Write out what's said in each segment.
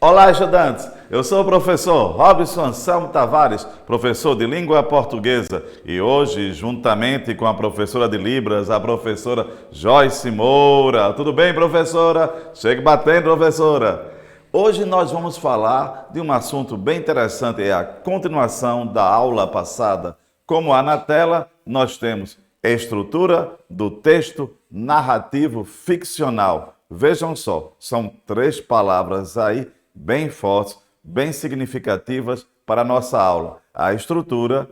Olá, estudantes! Eu sou o professor Robson Anselmo Tavares, professor de língua portuguesa, e hoje, juntamente com a professora de Libras, a professora Joyce Moura. Tudo bem, professora? Chegue batendo, professora! Hoje nós vamos falar de um assunto bem interessante, é a continuação da aula passada. Como há na tela, nós temos estrutura do texto narrativo ficcional. Vejam só, são 3 palavras aí, bem fortes, bem significativas para a nossa aula. A estrutura,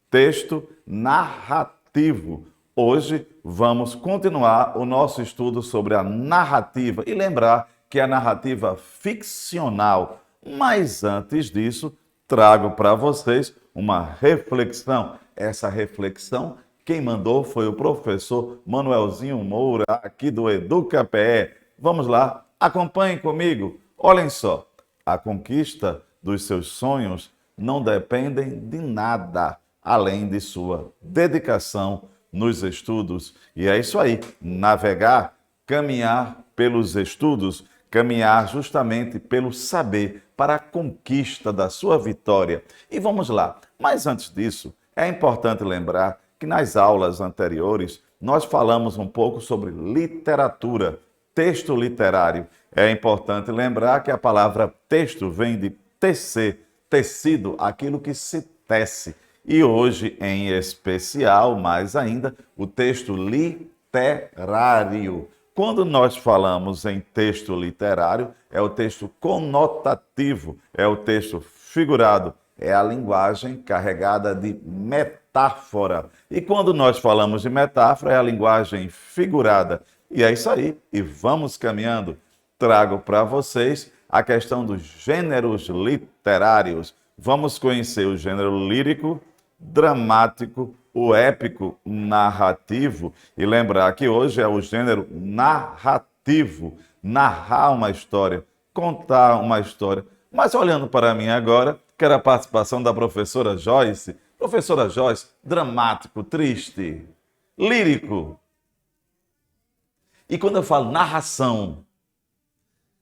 texto narrativo. Hoje vamos continuar o nosso estudo sobre a narrativa e lembrar que é a narrativa ficcional. Mas antes disso, trago para vocês uma reflexão. Essa reflexão, quem mandou foi o professor Manuelzinho Moura, aqui do EducaPE. Vamos lá, acompanhem comigo. Olhem só, a conquista dos seus sonhos não dependem de nada, além de sua dedicação nos estudos. E é isso aí, navegar, caminhar pelos estudos, caminhar justamente pelo saber, para a conquista da sua vitória. E vamos lá, mas antes disso, é importante lembrar que nas aulas anteriores nós falamos um pouco sobre literatura, texto literário. É importante lembrar que a palavra texto vem de tecer, tecido, aquilo que se tece. E hoje, em especial, mais ainda, o texto literário. Quando nós falamos em texto literário, é o texto conotativo, é o texto figurado, é a linguagem carregada de metáfora. E quando nós falamos de metáfora, é a linguagem figurada. E é isso aí, e vamos caminhando. Trago para vocês a questão dos gêneros literários. Vamos conhecer o gênero lírico, dramático, o épico, narrativo. E lembrar que hoje é o gênero narrativo. Narrar uma história, contar uma história. Mas olhando para mim agora, quero a participação da professora Joyce. Professora Joyce, dramático, triste, lírico. E quando eu falo narração,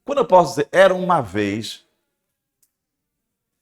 quando eu posso dizer era uma vez,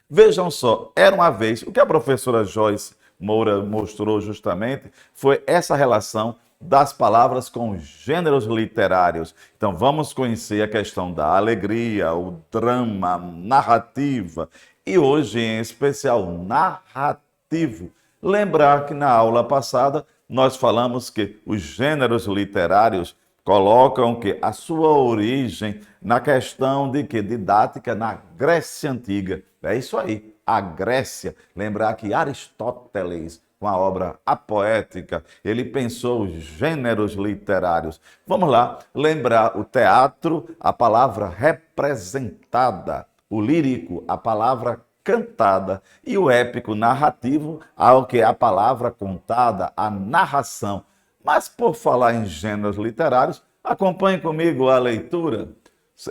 vejam só, era uma vez, o que a professora Joyce Moura mostrou justamente foi essa relação das palavras com os gêneros literários. Então vamos conhecer a questão da alegria, o drama, narrativa e hoje em especial narrativo. Lembrar que na aula passada nós falamos que os gêneros literários colocam que a sua origem na questão de que didática na Grécia Antiga. É isso aí, a Grécia. Lembrar que Aristóteles, com a obra A Poética, ele pensou os gêneros literários. Vamos lá, lembrar o teatro, a palavra representada, o lírico, a palavra cantada, e o épico narrativo, ao que é a palavra contada, a narração. Mas por falar em gêneros literários, acompanhe comigo a leitura.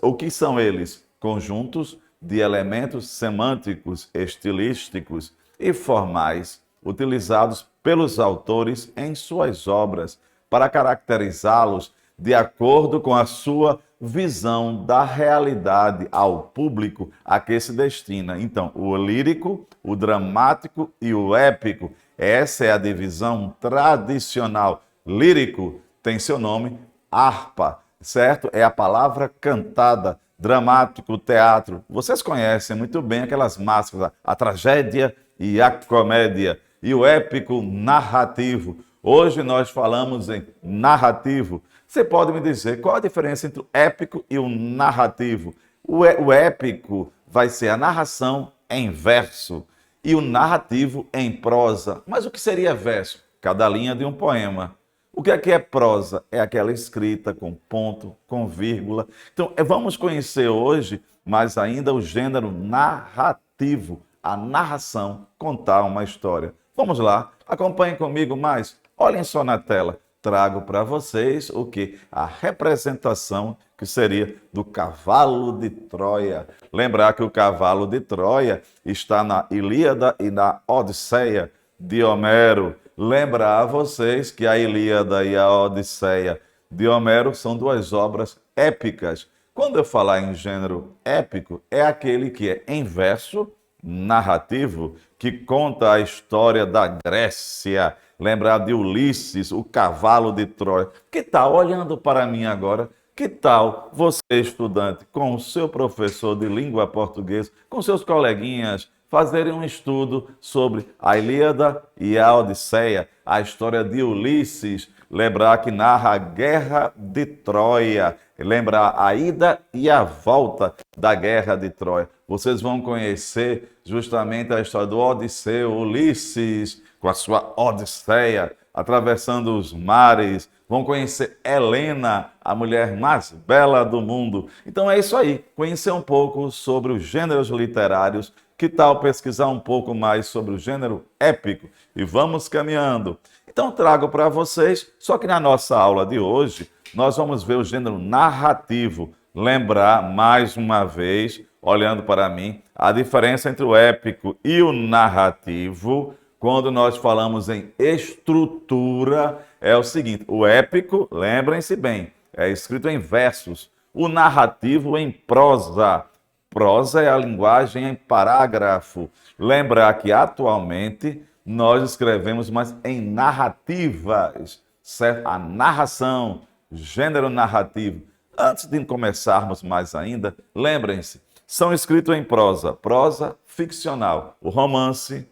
O que são eles? Conjuntos de elementos semânticos, estilísticos e formais, utilizados pelos autores em suas obras para caracterizá-los de acordo com a sua visão da realidade ao público a que se destina. Então, o lírico, o dramático e o épico. Essa é a divisão tradicional. Lírico tem seu nome, harpa, certo? É a palavra cantada. Dramático, teatro. Vocês conhecem muito bem aquelas máscaras, a tragédia e a comédia. E o épico narrativo. Hoje nós falamos em narrativo. Você pode me dizer qual a diferença entre o épico e o narrativo? O épico vai ser a narração em verso e o narrativo em prosa. Mas o que seria verso? Cada linha de um poema. O que é prosa? É aquela escrita com ponto, com vírgula. Então, vamos conhecer hoje mais ainda o gênero narrativo, a narração, contar uma história. Vamos lá, acompanhem comigo mais. Olhem só na tela. Trago para vocês o que? A representação que seria do cavalo de Troia. Lembrar que o cavalo de Troia está na Ilíada e na Odisseia de Homero. Lembrar a vocês que a Ilíada e a Odisseia de Homero são 2 obras épicas. Quando eu falar em gênero épico, é aquele que é em verso, narrativo, que conta a história da Grécia. Lembrar de Ulisses, o cavalo de Troia. Que tal, olhando para mim agora, que tal você, estudante, com o seu professor de língua portuguesa, com seus coleguinhas, fazerem um estudo sobre a Ilíada e a Odisseia, a história de Ulisses, lembrar que narra a guerra de Troia, lembrar a ida e a volta da guerra de Troia. Vocês vão conhecer justamente a história do Odisseu, Ulisses, com a sua Odisseia, atravessando os mares. Vão conhecer Helena, a mulher mais bela do mundo. Então é isso aí, conhecer um pouco sobre os gêneros literários. Que tal pesquisar um pouco mais sobre o gênero épico? E vamos caminhando. Então trago para vocês, só que na nossa aula de hoje, nós vamos ver o gênero narrativo. Lembrar mais uma vez, olhando para mim, a diferença entre o épico e o narrativo. Quando nós falamos em estrutura, é o seguinte: o épico, lembrem-se bem, é escrito em versos. O narrativo em prosa. Prosa é a linguagem em parágrafo. Lembrar que atualmente nós escrevemos mais em narrativas, certo? A narração, gênero narrativo. Antes de começarmos mais ainda, lembrem-se, são escritos em prosa, prosa ficcional, o romance,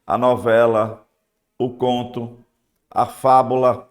a novela, o conto, a fábula,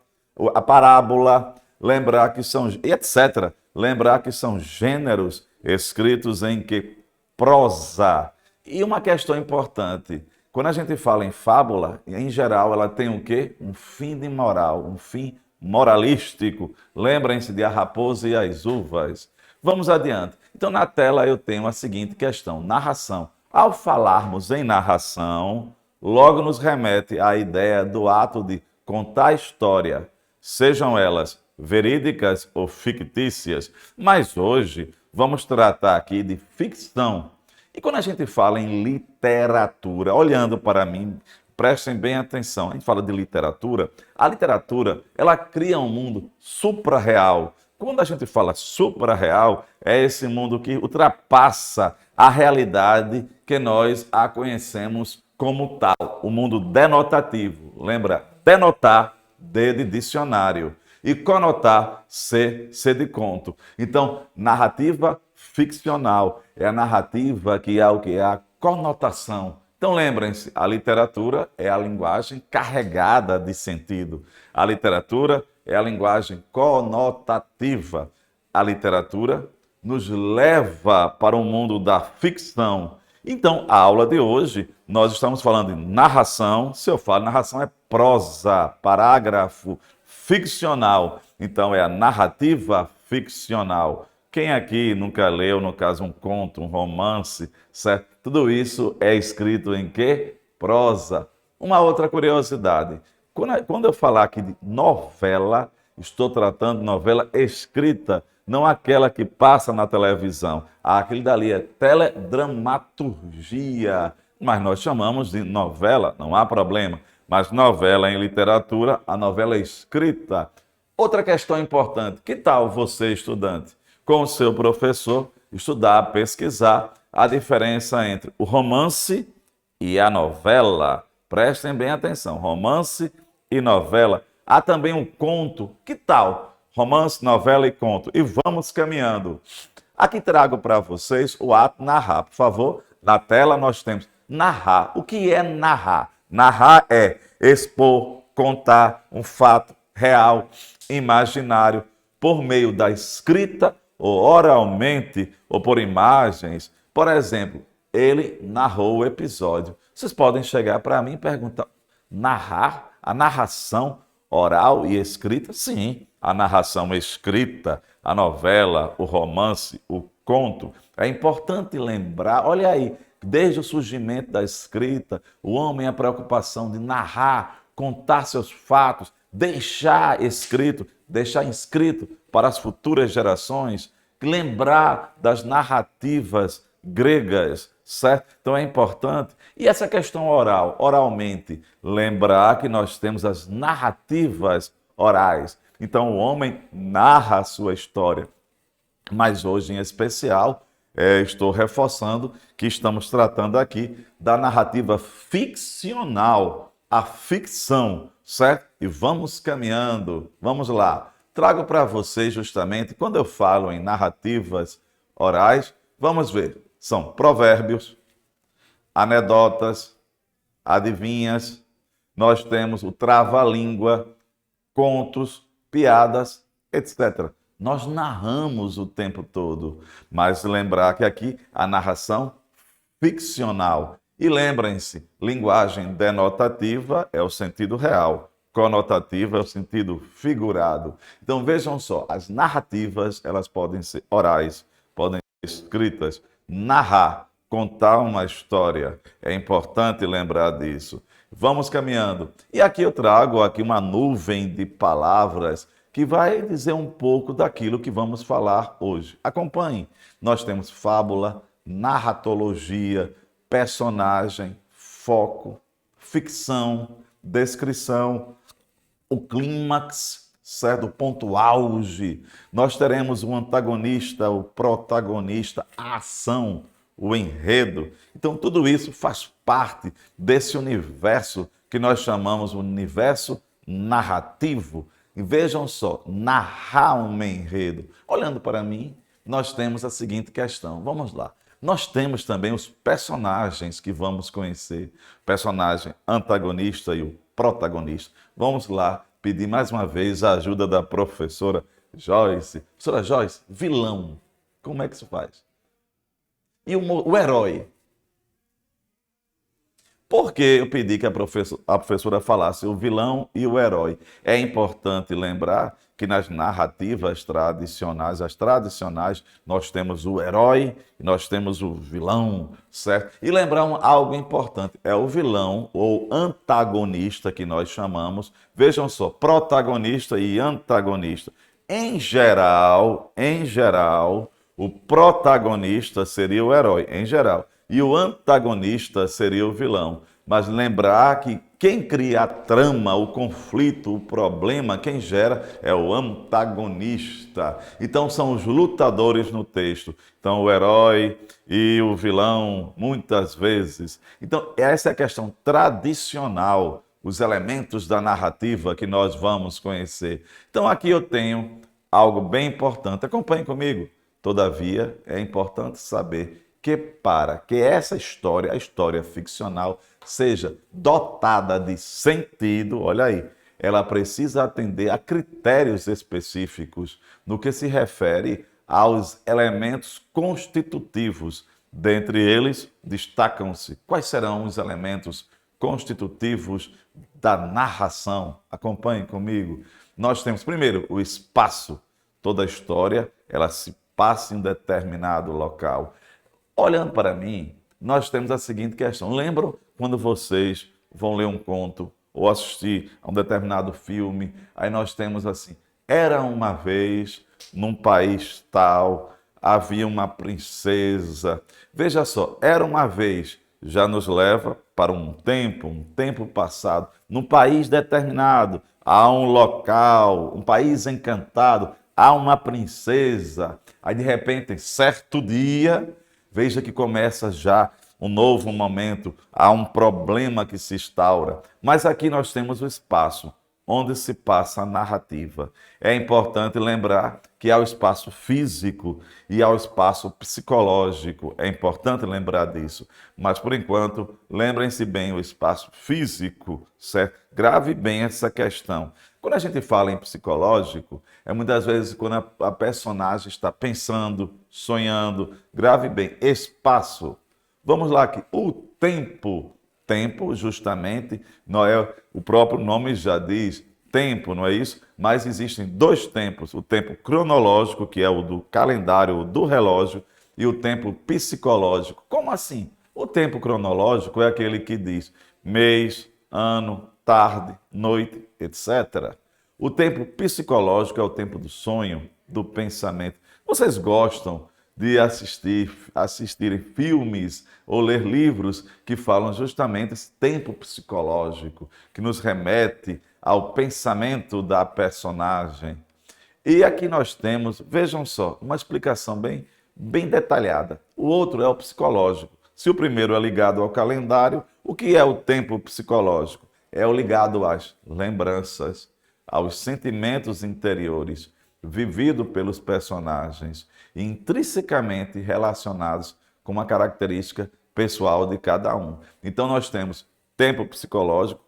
a parábola, lembrar que são, etc. Lembrar que são gêneros escritos em que prosa. E uma questão importante, quando a gente fala em fábula, em geral ela tem o quê? Um fim de moral, um fim moralístico. Lembrem-se de A Raposa e as Uvas. Vamos adiante. Então na tela eu tenho a seguinte questão, narração. Ao falarmos em narração, logo nos remete à ideia do ato de contar história, sejam elas verídicas ou fictícias. Mas hoje vamos tratar aqui de ficção. E quando a gente fala em literatura, olhando para mim, prestem bem atenção, a gente fala de literatura, a literatura, ela cria um mundo suprarreal. Quando a gente fala suprarreal, é esse mundo que ultrapassa a realidade que nós a conhecemos como tal, o mundo denotativo. Lembra? Denotar, D de dicionário. E conotar, C de conto. Então, narrativa ficcional é a narrativa que é o que é a conotação. Então, lembrem-se, a literatura é a linguagem carregada de sentido. A literatura é a linguagem conotativa. A literatura nos leva para o mundo da ficção. Então, a aula de hoje, nós estamos falando de narração. Se eu falo narração, é prosa, parágrafo, ficcional. Então, é a narrativa ficcional. Quem aqui nunca leu, no caso, um conto, um romance, certo? Tudo isso é escrito em quê? Prosa. Uma outra curiosidade. Quando eu falar aqui de novela, estou tratando de novela escrita, não aquela que passa na televisão. Aquele dali é teledramaturgia. Mas nós chamamos de novela, não há problema. Mas novela em literatura, a novela é escrita. Outra questão importante, que tal você, estudante, com o seu professor, estudar, pesquisar a diferença entre o romance e a novela? Prestem bem atenção, romance e novela. Há também um conto, que tal? Romance, novela e conto. E vamos caminhando. Aqui trago para vocês o ato narrar. Por favor, na tela nós temos narrar. O que é narrar? Narrar é expor, contar um fato real, imaginário, por meio da escrita, ou oralmente, ou por imagens. Por exemplo, ele narrou o episódio. Vocês podem chegar para mim e perguntar, narrar? A narração oral e escrita? Sim, a narração escrita, a novela, o romance, o conto. É importante lembrar, olha aí, desde o surgimento da escrita, o homem a preocupação de narrar, contar seus fatos, deixar escrito, deixar inscrito para as futuras gerações, lembrar das narrativas gregas, certo? Então é importante. E essa questão oral, oralmente, lembrar que nós temos as narrativas orais. Então o homem narra a sua história. Mas hoje, em especial, estou reforçando que estamos tratando aqui da narrativa ficcional, a ficção, certo? E vamos caminhando, vamos lá. Trago para vocês justamente, quando eu falo em narrativas orais, vamos ver, são provérbios, anedotas, adivinhas, nós temos o trava-língua, contos, piadas, etc. Nós narramos o tempo todo, mas lembrar que aqui a narração ficcional. E lembrem-se, linguagem denotativa é o sentido real, conotativa é o sentido figurado. Então vejam só, as narrativas, elas podem ser orais, podem ser escritas, narrar, contar uma história. É importante lembrar disso. Vamos caminhando. E aqui eu trago aqui uma nuvem de palavras que vai dizer um pouco daquilo que vamos falar hoje. Acompanhe. Nós temos fábula, narratologia, personagem, foco, ficção, descrição, o clímax, certo? O ponto auge. Nós teremos o antagonista, o protagonista, a ação, o enredo. Então, tudo isso faz parte desse universo que nós chamamos o universo narrativo. E vejam só, narrar um enredo. Olhando para mim, nós temos a seguinte questão. Vamos lá. Nós temos também os personagens que vamos conhecer. O personagem antagonista e o protagonista. Vamos lá pedir mais uma vez a ajuda da professora Joyce. Professora Joyce, vilão. Como é que se faz? E o herói? Por que eu pedi que a professora falasse o vilão e o herói? É importante lembrar que nas narrativas tradicionais, as tradicionais, nós temos o herói e nós temos o vilão, certo? E lembrar algo importante, é o vilão ou antagonista que nós chamamos. Vejam só, protagonista e antagonista. Em geral, o protagonista seria o herói, em geral. E o antagonista seria o vilão. Mas lembrar que quem cria a trama, o conflito, o problema, quem gera é o antagonista. Então são os lutadores no texto. Então o herói e o vilão, muitas vezes. Então essa é a questão tradicional, os elementos da narrativa que nós vamos conhecer. Então aqui eu tenho algo bem importante. Acompanhe comigo. Todavia, é importante saber que para que essa história, a história ficcional, seja dotada de sentido, olha aí, ela precisa atender a critérios específicos no que se refere aos elementos constitutivos. Dentre eles, destacam-se quais serão os elementos constitutivos da narração. Acompanhem comigo. Nós temos, primeiro, o espaço. Toda a história, ela se passa em um determinado local. Olhando para mim, nós temos a seguinte questão. Lembram quando vocês vão ler um conto ou assistir a um determinado filme? Aí nós temos assim, era uma vez, num país tal, havia uma princesa. Veja só, era uma vez, já nos leva para um tempo passado, num país determinado, há um local, um país encantado, há uma princesa. Aí de repente, certo dia, veja que começa já um novo momento, há um problema que se instaura. Mas aqui nós temos o espaço onde se passa a narrativa. É importante lembrar que há o espaço físico e há o espaço psicológico. É importante lembrar disso. Mas, por enquanto, lembrem-se bem o espaço físico, certo? Grave bem essa questão. Quando a gente fala em psicológico, é muitas vezes quando a personagem está pensando, sonhando. Grave bem, espaço. Vamos lá aqui. O tempo, justamente, não é, o próprio nome já diz tempo, não é isso? Mas existem dois tempos, o tempo cronológico, que é o do calendário, do relógio, e o tempo psicológico. Como assim? O tempo cronológico é aquele que diz mês, ano, tarde, noite, etc. O tempo psicológico é o tempo do sonho, do pensamento. Vocês gostam de assistirem filmes ou ler livros que falam justamente esse tempo psicológico, que nos remete ao pensamento da personagem? E aqui nós temos, vejam só, uma explicação bem detalhada. O outro é o psicológico. Se o primeiro é ligado ao calendário, o que é o tempo psicológico? É o ligado às lembranças, aos sentimentos interiores, vivido pelos personagens, intrinsecamente relacionados com uma característica pessoal de cada um. Então nós temos tempo psicológico,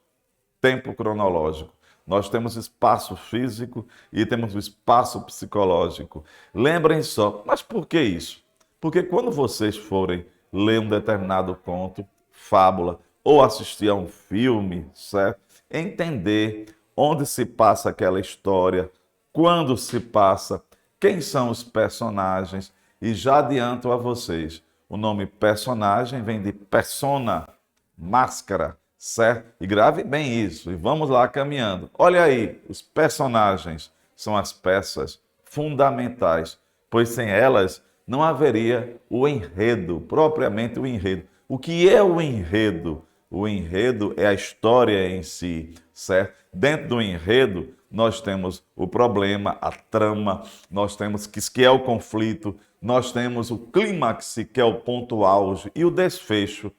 tempo cronológico. Nós temos espaço físico e temos o espaço psicológico. Lembrem só, mas por que isso? Porque quando vocês forem ler um determinado conto, fábula, ou assistir a um filme, certo? Entender onde se passa aquela história, quando se passa, quem são os personagens. E já adianto a vocês, o nome personagem vem de persona, máscara, certo? E grave bem isso, e vamos lá caminhando. Olha aí, os personagens são as peças fundamentais, pois sem elas não haveria o enredo, propriamente o enredo. O que é o enredo? O enredo é a história em si, certo? Dentro do enredo, nós temos o problema, a trama, nós temos que é o conflito, nós temos o clímax, que é o ponto auge, e o desfecho.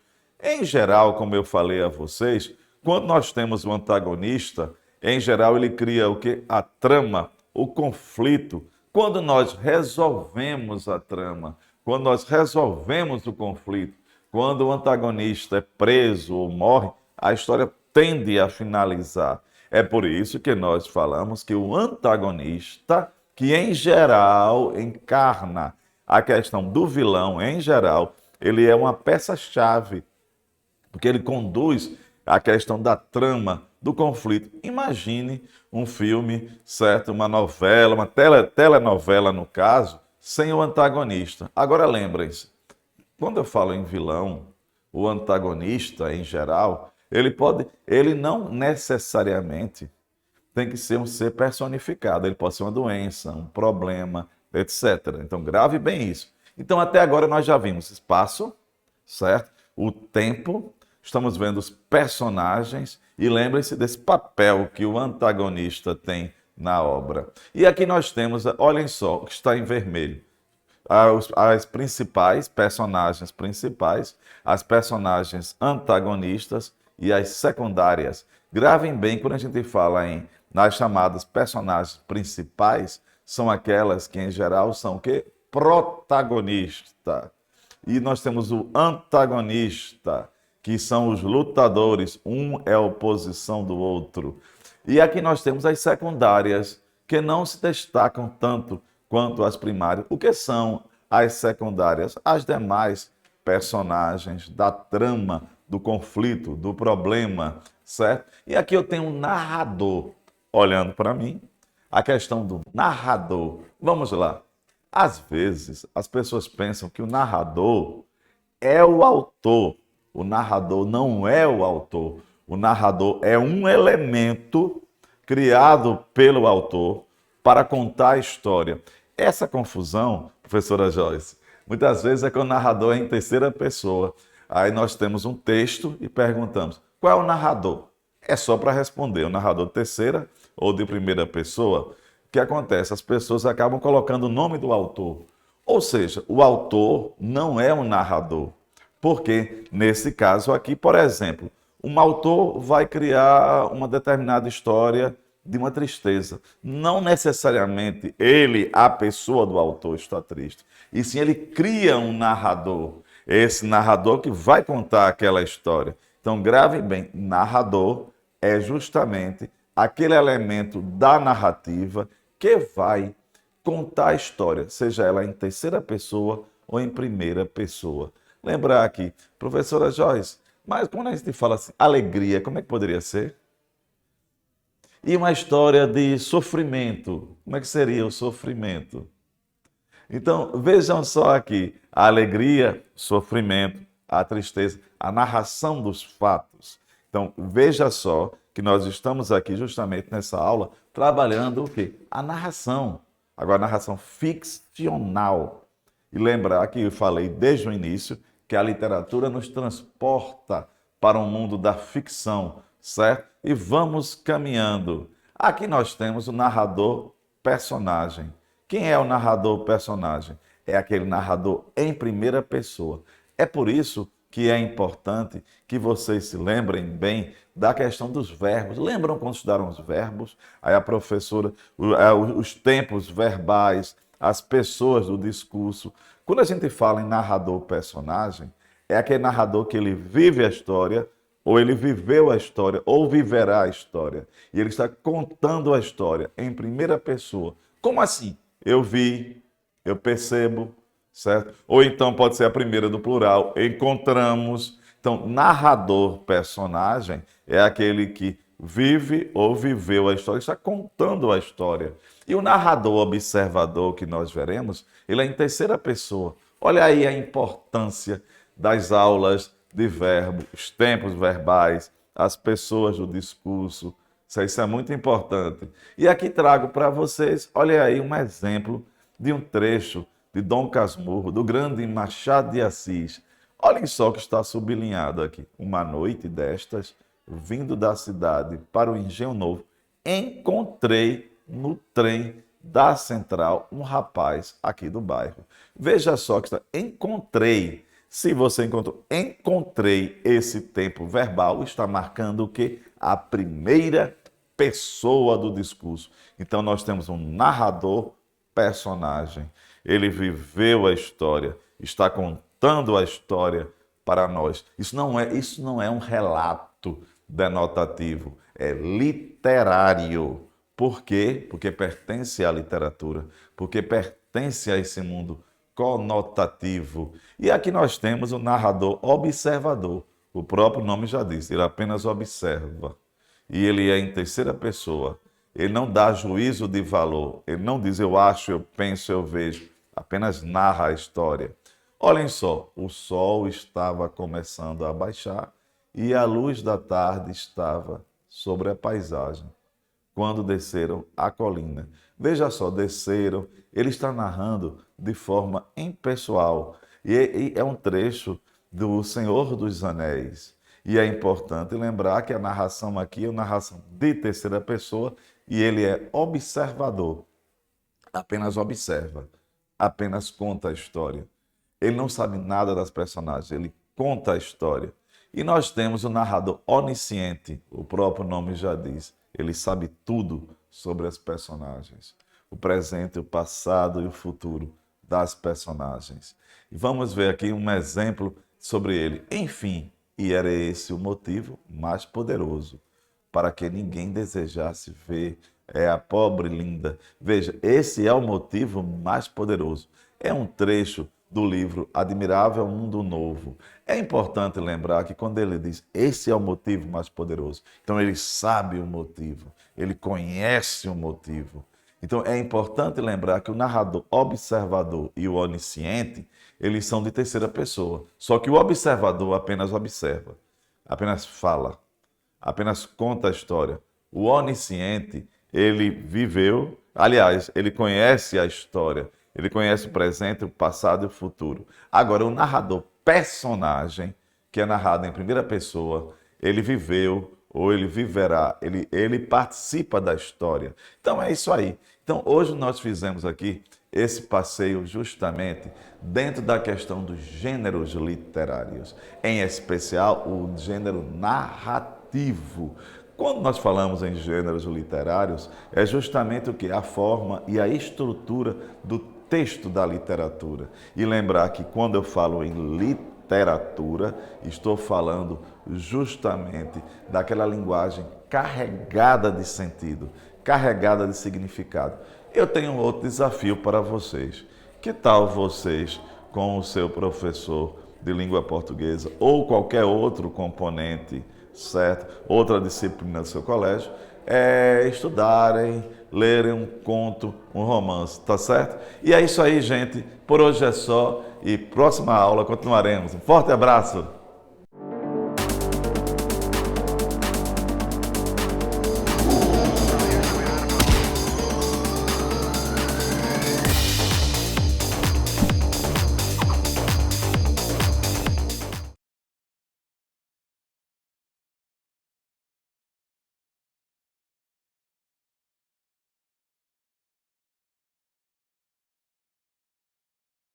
Em geral, como eu falei a vocês, quando nós temos o antagonista, em geral ele cria o quê? A trama, o conflito. Quando nós resolvemos a trama, quando nós resolvemos o conflito, quando o antagonista é preso ou morre, a história tende a finalizar. É por isso que nós falamos que o antagonista, que em geral encarna a questão do vilão, em geral, ele é uma peça-chave, porque ele conduz a questão da trama, do conflito. Imagine um filme, certo? Uma novela, uma telenovela, no caso, sem o antagonista. Agora lembrem-se, quando eu falo em vilão, o antagonista, em geral, ele não necessariamente tem que ser um ser personificado. Ele pode ser uma doença, um problema, etc. Então, grave bem isso. Então, até agora nós já vimos espaço, certo? O tempo, estamos vendo os personagens e lembrem-se desse papel que o antagonista tem na obra. E aqui nós temos, olhem só, o que está em vermelho. As principais, personagens principais, as personagens antagonistas e as secundárias. Gravem bem, quando a gente fala nas chamadas personagens principais, são aquelas que em geral são o quê? Protagonista. E nós temos o antagonista, que são os lutadores, um é a oposição do outro. E aqui nós temos as secundárias, que não se destacam tanto quanto as primárias. O que são as secundárias? As demais personagens da trama, do conflito, do problema, certo? E aqui eu tenho um narrador olhando para mim, a questão do narrador. Vamos lá. Às vezes, as pessoas pensam que o narrador é o autor. O narrador não é o autor. O narrador é um elemento criado pelo autor para contar a história. Essa confusão, professora Joyce, muitas vezes é que o narrador é em terceira pessoa. Aí nós temos um texto e perguntamos, qual é o narrador? É só para responder, o narrador de terceira ou de primeira pessoa. O que acontece? As pessoas acabam colocando o nome do autor. Ou seja, o autor não é um narrador. Porque, nesse caso aqui, por exemplo, um autor vai criar uma determinada história de uma tristeza. Não necessariamente ele, a pessoa do autor, está triste. E sim, ele cria um narrador. Esse narrador que vai contar aquela história. Então, grave bem, narrador é justamente aquele elemento da narrativa que vai contar a história, seja ela em terceira pessoa ou em primeira pessoa. Lembrar aqui, professora Joyce, mas quando a gente fala assim, alegria, como é que poderia ser? E uma história de sofrimento, como é que seria o sofrimento? Então, vejam só aqui, a alegria, sofrimento, a tristeza, a narração dos fatos. Então, veja só que nós estamos aqui justamente nessa aula trabalhando o quê? A narração. Agora, a narração ficcional. E lembrar que eu falei desde o início que a literatura nos transporta para um mundo da ficção, certo? E vamos caminhando. Aqui nós temos o narrador personagem. Quem é o narrador personagem? É aquele narrador em primeira pessoa. É por isso que é importante que vocês se lembrem bem da questão dos verbos. Lembram quando estudaram os verbos? Aí a professora, os tempos verbais, as pessoas do discurso. Quando a gente fala em narrador personagem, é aquele narrador que ele vive a história, ou ele viveu a história, ou viverá a história. E ele está contando a história em primeira pessoa. Como assim? Eu vi, eu percebo, certo? Ou então pode ser a primeira do plural, encontramos. Então, narrador personagem é aquele que vive ou viveu a história, está contando a história. E o narrador observador que nós veremos, ele é em terceira pessoa. Olha aí a importância das aulas de verbo, os tempos verbais, as pessoas do discurso. Isso é muito importante. E aqui trago para vocês, olha aí um exemplo de um trecho de Dom Casmurro, do grande Machado de Assis. Olhem só o que está sublinhado aqui. Uma noite destas, vindo da cidade para o Engenho Novo, encontrei no trem da Central um rapaz aqui do bairro. Veja só que está, encontrei. Se você encontrou, encontrei, esse tempo verbal está marcando o quê? A primeira pessoa do discurso. Então nós temos um narrador personagem. Ele viveu a história, está contando a história para nós. Isso não é um relato denotativo, é literário. Por quê? Porque pertence à literatura, porque pertence a esse mundo conotativo. E aqui nós temos o narrador observador. O próprio nome já diz, ele apenas observa. E ele é em terceira pessoa. Ele não dá juízo de valor. Ele não diz eu acho, eu penso, eu vejo. Apenas narra a história. Olhem só, o sol estava começando a baixar e a luz da tarde estava sobre a paisagem quando desceram a colina. Veja só, desceram. Ele está narrando de forma impessoal. E é um trecho do Senhor dos Anéis. E é importante lembrar que a narração aqui é uma narração de terceira pessoa e ele é observador. Apenas observa, apenas conta a história. Ele não sabe nada das personagens, ele conta a história. E nós temos o narrador onisciente, o próprio nome já diz. Ele sabe tudo sobre as personagens. O presente, o passado e o futuro das personagens. E vamos ver aqui um exemplo sobre ele. Enfim, e era esse o motivo mais poderoso, para que ninguém desejasse ver a pobre linda. Veja, esse é o motivo mais poderoso. É um trecho do livro Admirável Mundo Novo. É importante lembrar que quando ele diz esse é o motivo mais poderoso, então ele sabe o motivo, ele conhece o motivo. Então é importante lembrar que o narrador observador e o onisciente, eles são de terceira pessoa. Só que o observador apenas observa, apenas fala, apenas conta a história. O onisciente, ele viveu, aliás, ele conhece a história. Ele conhece o presente, o passado e o futuro. Agora, o narrador personagem, que é narrado em primeira pessoa, ele viveu ou ele viverá, ele participa da história. Então, é isso aí. Então, hoje nós fizemos aqui esse passeio justamente dentro da questão dos gêneros literários, em especial o gênero narrativo. Quando nós falamos em gêneros literários, é justamente o que? A forma e a estrutura do texto da literatura. E lembrar que quando eu falo em literatura, estou falando justamente daquela linguagem carregada de sentido, carregada de significado. Eu tenho um outro desafio para vocês. Que tal vocês, com o seu professor de língua portuguesa ou qualquer outro componente, certo? Outra disciplina do seu colégio, estudarem, lerem um conto, um romance, tá certo? E é isso aí, gente. Por hoje é só e próxima aula continuaremos. Um forte abraço!